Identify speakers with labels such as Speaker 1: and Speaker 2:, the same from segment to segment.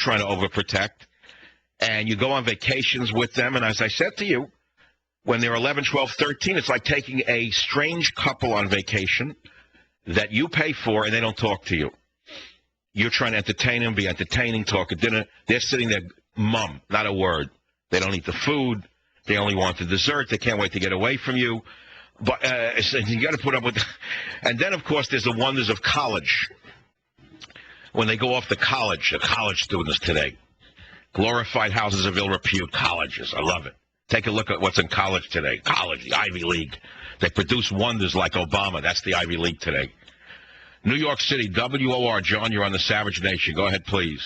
Speaker 1: trying to overprotect, and you go on vacations with them. And as I said to you, when they're 11, 12, 13, it's like taking a strange couple on vacation that you pay for, and they don't talk to you. You're trying to entertain them, be entertaining, talk at dinner. They're sitting there, mum, not a word. They don't eat the food. They only want the dessert. They can't wait to get away from you. But so you got to put up with that. And then, of course, there's the wonders of college. When they go off to college, the college students today, glorified houses of ill repute, colleges. I love it. Take a look at what's in college today. College, the Ivy League. They produce wonders like Obama. That's the Ivy League today. New York City, WOR. John, you're on the Savage Nation. Go ahead, please.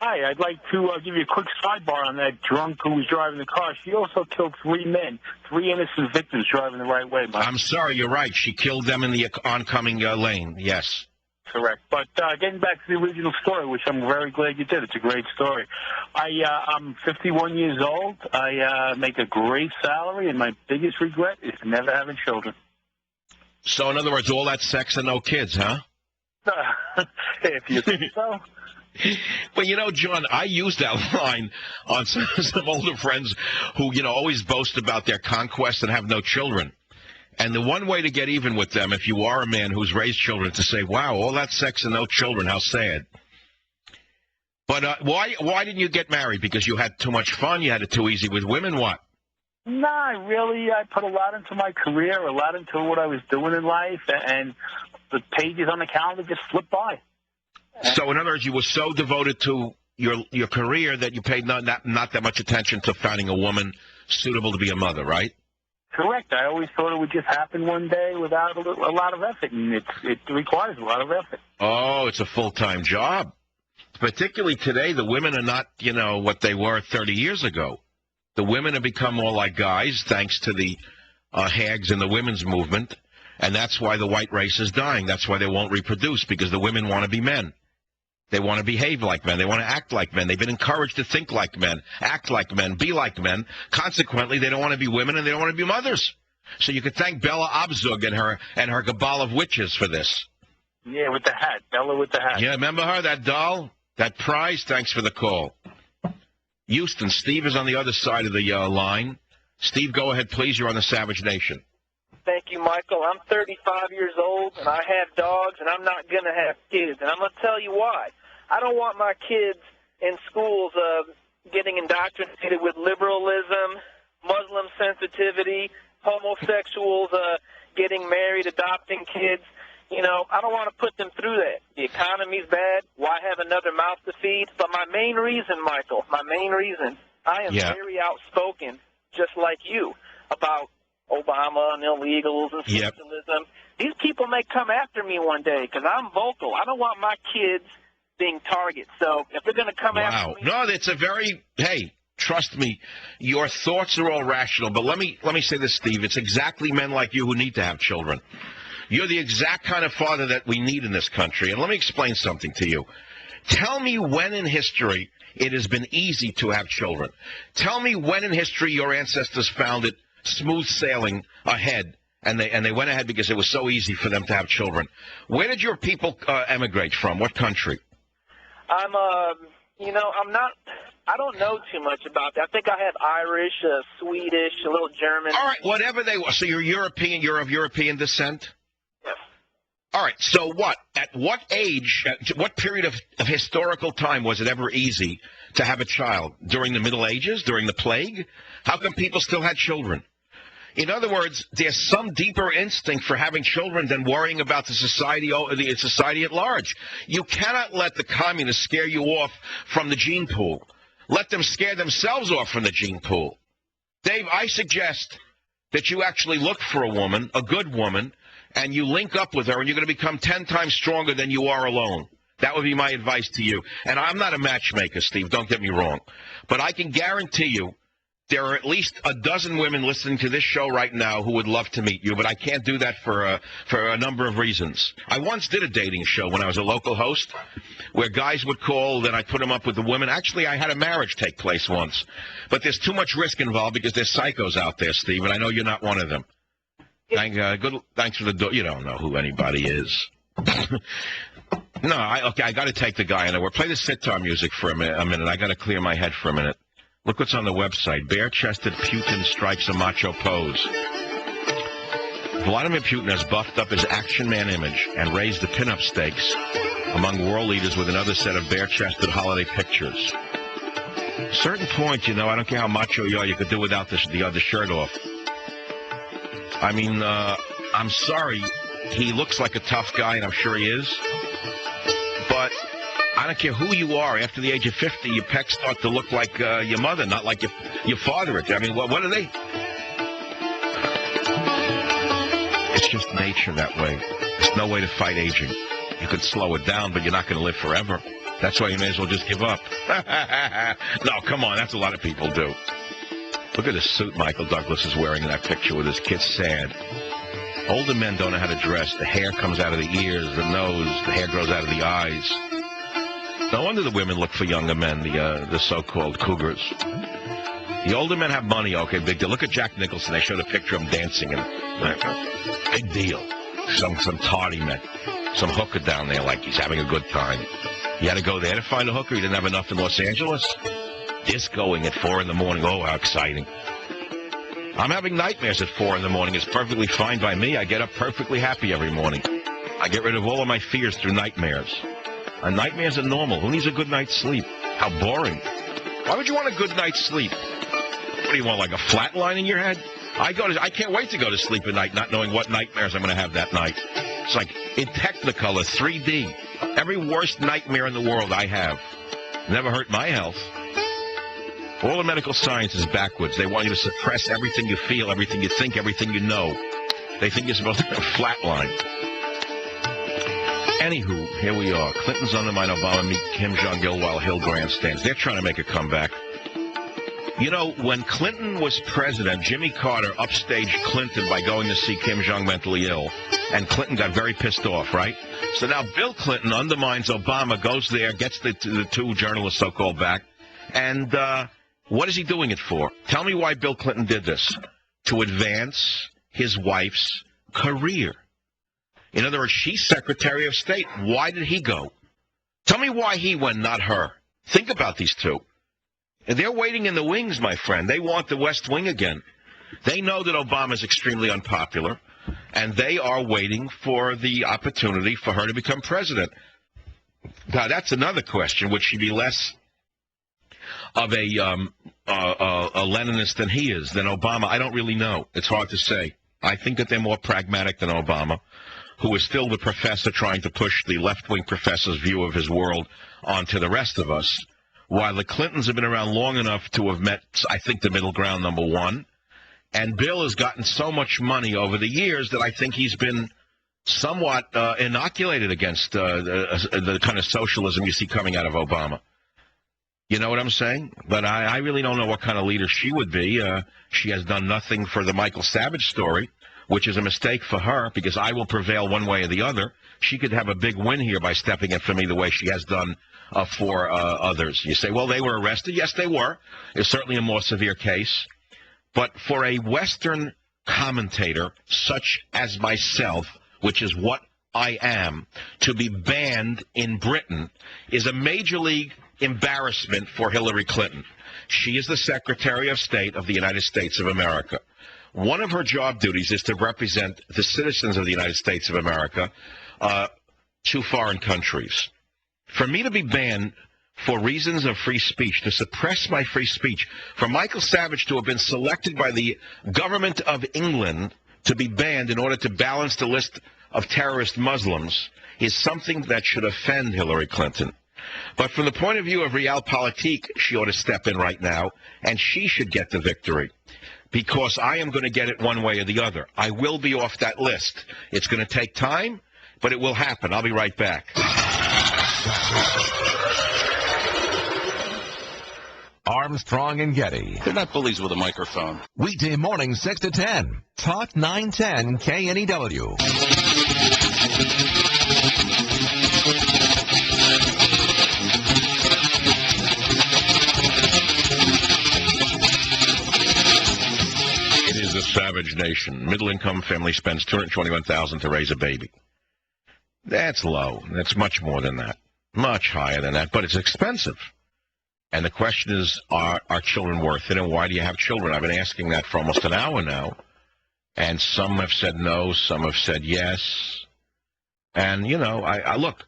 Speaker 2: Hi, I'd like to give you a quick sidebar on that drunk who was driving the car. She also killed 3 men, 3 innocent victims driving the right way.
Speaker 1: I'm sorry, you're right. She killed them in the oncoming lane, yes.
Speaker 2: Correct. But getting back to the original story, which I'm very glad you did. It's a great story. I'm 51 years old. I make a great salary, and my biggest regret is never having children.
Speaker 1: So, in other words, all that sex and no kids, huh?
Speaker 2: If you think so.
Speaker 1: Well, you know, John, I use that line on some older friends who, always boast about their conquest and have no children. And the one way to get even with them, if you are a man who's raised children, to say, wow, all that sex and no children, how sad. But why didn't you get married? Because you had too much fun? You had it too easy with women? What?
Speaker 2: No, I put a lot into my career, a lot into what I was doing in life, and the pages on the calendar just slipped by.
Speaker 1: So, in other words, you were so devoted to your career that you paid not that much attention to finding a woman suitable to be a mother, right?
Speaker 2: Correct. I always thought it would just happen one day without a lot of effort, and it requires a lot of effort. Oh,
Speaker 1: it's a full-time job. Particularly today, the women are not, what they were 30 years ago. The women have become more like guys, thanks to the hags in the women's movement, and that's why the white race is dying. That's why they won't reproduce, because the women want to be men. They want to behave like men. They want to act like men. They've been encouraged to think like men, act like men, be like men. Consequently, they don't want to be women and they don't want to be mothers. So you could thank Bella Abzug and her cabal of witches for this.
Speaker 2: Yeah, with the hat. Bella with the hat.
Speaker 1: Yeah, remember her, that doll? That prize? Thanks for the call. Houston, Steve is on the other side of the line. Steve, go ahead, please. You're on the Savage Nation.
Speaker 3: Thank you, Michael. I'm 35 years old, and I have dogs, and I'm not going to have kids. And I'm going to tell you why. I don't want my kids in schools getting indoctrinated with liberalism, Muslim sensitivity, homosexuals getting married, adopting kids. I don't want to put them through that. The economy's bad. Why have another mouth to feed? But my main reason, Michael, I am very outspoken, just like you, about Obama and illegals and socialism. These people may come after me one day because I'm vocal. I don't want my kids being targets. So if they're going to come after me...
Speaker 1: No, it's a very... Hey, trust me, your thoughts are all rational. But let me say this, Steve. It's exactly men like you who need to have children. You're the exact kind of father that we need in this country. And let me explain something to you. Tell me when in history it has been easy to have children. Tell me when in history your ancestors found it smooth sailing ahead, and they went ahead because it was so easy for them to have children. Where did your people emigrate from? What country?
Speaker 3: I don't know too much about that. I think I have Irish, Swedish, a little German.
Speaker 1: All right, whatever they were. So you're European, you're of European descent?
Speaker 3: Yes.
Speaker 1: All right, so what? At what age, what period of historical time was it ever easy to have a child? During the Middle Ages? During the plague? How come people still had children? In other words, there's some deeper instinct for having children than worrying about the society at large. You cannot let the communists scare you off from the gene pool. Let them scare themselves off from the gene pool. Dave, I suggest that you actually look for a woman, a good woman, and you link up with her, and you're going to become 10 times stronger than you are alone. That would be my advice to you. And I'm not a matchmaker, Steve, don't get me wrong. But I can guarantee you there are at least a dozen women listening to this show right now who would love to meet you, but I can't do that for a number of reasons. I once did a dating show when I was a local host where guys would call, then I'd put them up with the women. Actually, I had a marriage take place once. But there's too much risk involved because there's psychos out there, Steve, and I know you're not one of them. Thanks for the... You don't know who anybody is. No, I got to take the guy in there. Play the sitar music for a minute. I got to clear my head for a minute. Look what's on the website. Bare-chested Putin strikes a macho pose. Vladimir Putin has buffed up his action man image and raised the pinup stakes among world leaders with another set of bare-chested holiday pictures. Certain point, I don't care how macho you are, you could do without the shirt off. I mean, I'm sorry, he looks like a tough guy, and I'm sure he is. But I don't care who you are. After the age of 50, your pecs start to look like your mother, not like your father. I mean, what are they? It's just nature that way. There's no way to fight aging. You could slow it down, but you're not going to live forever. That's why you may as well just give up. No, come on. That's what a lot of people do. Look at the suit Michael Douglas is wearing in that picture with his kids. Sad. Older men don't know how to dress. The hair comes out of the ears, the nose, the hair grows out of the eyes. No wonder the women look for younger men, the so-called cougars. The older men have money, okay, big deal. Look at Jack Nicholson. They showed a picture of him dancing, and big deal. Some tardy man, some hooker down there, like he's having a good time. You had to go there to find a hooker. You didn't have enough in Los Angeles. Discoing at 4 in the morning. Oh, how exciting. I'm having nightmares at 4 in the morning. It's perfectly fine by me. I get up perfectly happy every morning. I get rid of all of my fears through nightmares. Nightmares are normal. Who needs a good night's sleep? How boring. Why would you want a good night's sleep? What do you want, like a flat line in your head? I can't wait to go to sleep at night not knowing what nightmares I'm going to have that night. It's like in Technicolor, 3D. Every worst nightmare in the world I have. Never hurt my health. All the medical science is backwards. They want you to suppress everything you feel, everything you think, everything you know. They think you're supposed to have a flat line. Anywho, here we are. Clinton's undermine Obama, meet Kim Jong-il while Hill grandstands. They're trying to make a comeback. When Clinton was president, Jimmy Carter upstaged Clinton by going to see Kim Jong mentally ill. And Clinton got very pissed off, right? So now Bill Clinton undermines Obama, goes there, gets the two journalists so-called back. And what is he doing it for? Tell me why Bill Clinton did this. To advance his wife's career. In other words, she's Secretary of State. Why did he go? Tell me why he went, not her. Think about these two. They're waiting in the wings, my friend. They want the West Wing again. They know that Obama's extremely unpopular, and they are waiting for the opportunity for her to become president. Now, that's another question. Would she be less of a Leninist than he is, than Obama? I don't really know. It's hard to say. I think that they're more pragmatic than Obama, who is still the professor trying to push the left-wing professor's view of his world onto the rest of us, while the Clintons have been around long enough to have met, I think, the middle ground, number one. And Bill has gotten so much money over the years that I think he's been somewhat inoculated against the kind of socialism you see coming out of Obama. You know what I'm saying? But I really don't know what kind of leader she would be. She has done nothing for the Michael Savage story, which is a mistake for her, because I will prevail one way or the other. She could have a big win here by stepping in for me the way she has done for others. You say, well, they were arrested. Yes, they were. It's certainly a more severe case. But for a Western commentator such as myself, which is what I am, to be banned in Britain is a major league embarrassment for Hillary Clinton. She is the Secretary of State of the United States of America. One of her job duties is to represent the citizens of the United States of America to foreign countries. For me to be banned for reasons of free speech, to suppress my free speech, for Michael Savage to have been selected by the government of England to be banned in order to balance the list of terrorist Muslims, is something that should offend Hillary Clinton. But from the point of view of realpolitik, she ought to step in right now, and she should get the victory. Because I am going to get it one way or the other. I will be off that list. It's going to take time, but it will happen. I'll be right back.
Speaker 4: Armstrong and Getty.
Speaker 5: They're not bullies with a microphone.
Speaker 4: Weekday morning, 6 to 10. Talk 910 KNEW.
Speaker 1: It is a savage nation. Middle-income family spends $221,000 to raise a baby. That's low. That's much more than that. Much higher than that. But it's expensive. And the question is, are children worth it, and why do you have children? I've been asking that for almost an hour now. And some have said no, some have said yes. And, you know, I look,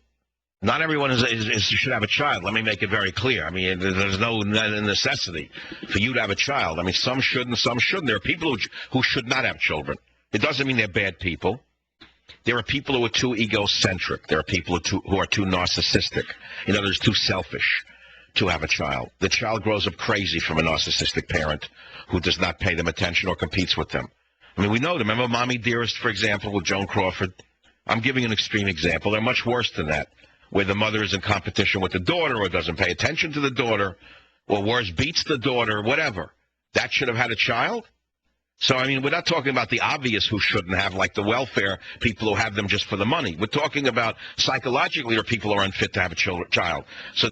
Speaker 1: not everyone should have a child. Let me make it very clear. I mean, there's no necessity for you to have a child. I mean, some should and some shouldn't. There are people who should not have children. It doesn't mean they're bad people. There are people who are too egocentric. There are people who are too narcissistic. In other words, too selfish to have a child. The child grows up crazy from a narcissistic parent who does not pay them attention or competes with them. I mean, we know them. Remember Mommy Dearest, for example, with Joan Crawford? I'm giving an extreme example. They're much worse than that, where the mother is in competition with the daughter or doesn't pay attention to the daughter or worse, beats the daughter, whatever. That should have had a child? So, I mean, we're not talking about the obvious who shouldn't have, like the welfare people who have them just for the money. We're talking about psychologically, or people who are unfit to have a child. So